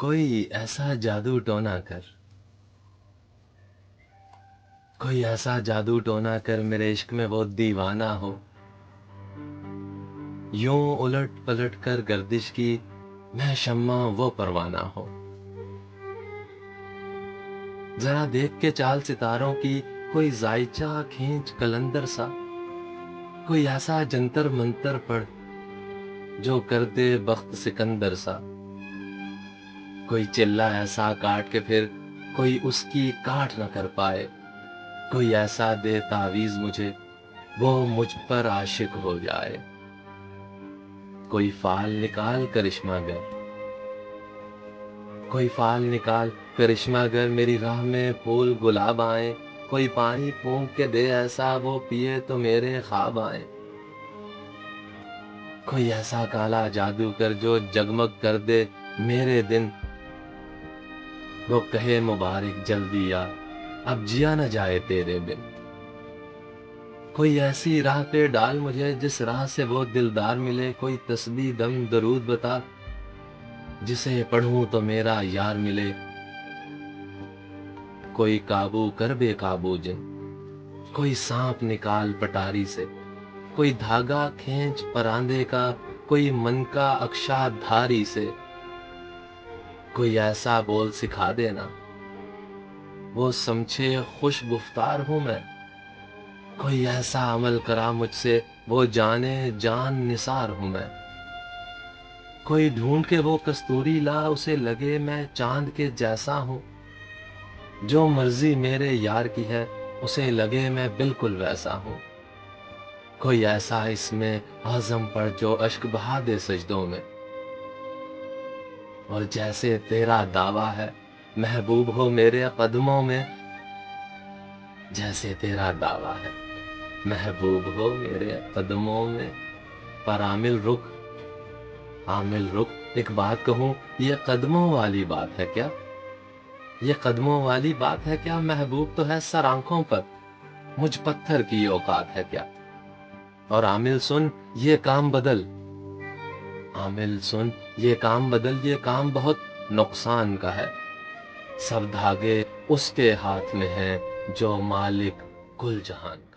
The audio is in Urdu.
کوئی ایسا جادو ٹونا کر، کوئی ایسا جادو ٹونا کر میرے عشق میں وہ دیوانہ ہو، یوں الٹ پلٹ کر گردش کی میں شمع وہ پروانہ ہو، ذرا دیکھ کے چال ستاروں کی کوئی زائچہ کھینچ کلندر سا، کوئی ایسا جنتر منتر پڑھ جو کر دے بخت سکندر سا، کوئی چلہ ایسا کاٹ کے پھر کوئی اس کی کاٹ نہ کر پائے، کوئی ایسا دے تعویذ مجھے وہ مجھ پر عاشق ہو جائے، کوئی فال نکال کرشمہ گر، کوئی فال نکال کرشمہ گر میری راہ میں پھول گلاب آئیں، کوئی پانی پھونک کے دے ایسا وہ پیے تو میرے خواب آئیں، کوئی ایسا کالا جادو کر جو جگمگ کر دے میرے دن، وہ کہے مبارک جلدی آ اب جیا نہ جائے تیرے بن، کوئی ایسی راہ پہ ڈال مجھے جس راہ سے وہ دلدار ملے، کوئی تسبیح دم درود بتا جسے پڑھوں تو میرا یار ملے، کوئی قابو کر بے قابو جن، کوئی سانپ نکال پٹاری سے، کوئی دھاگا کھینچ پراندے کا، کوئی من کا اکشا دھاری سے، کوئی ایسا بول سکھا دینا وہ سمجھے خوش گفتار ہوں میں، کوئی ایسا عمل کرا مجھ سے وہ جانے جان نثار ہوں میں، کوئی ڈھونڈ کے وہ کستوری لا اسے لگے میں چاند کے جیسا ہوں، جو مرضی میرے یار کی ہے اسے لگے میں بالکل ویسا ہوں، کوئی ایسا اس میں اعظم پڑھ جو اشک بہا دے سجدوں میں، اور جیسے تیرا دعویٰ ہے محبوب ہو میرے قدموں میں، جیسے تیرا دعویٰ ہے محبوب ہو میرے قدموں میں، پر عامل رک ایک بات کہوں، یہ قدموں والی بات ہے کیا، یہ قدموں والی بات ہے کیا، محبوب تو ہے سر آنکھوں پر، مجھ پتھر کی اوقات ہے کیا، اور عامل سن یہ کام بدل، عامل سن یہ کام بدل، یہ کام بہت نقصان کا ہے، سب دھاگے اس کے ہاتھ میں ہیں جو مالک کل جہان کا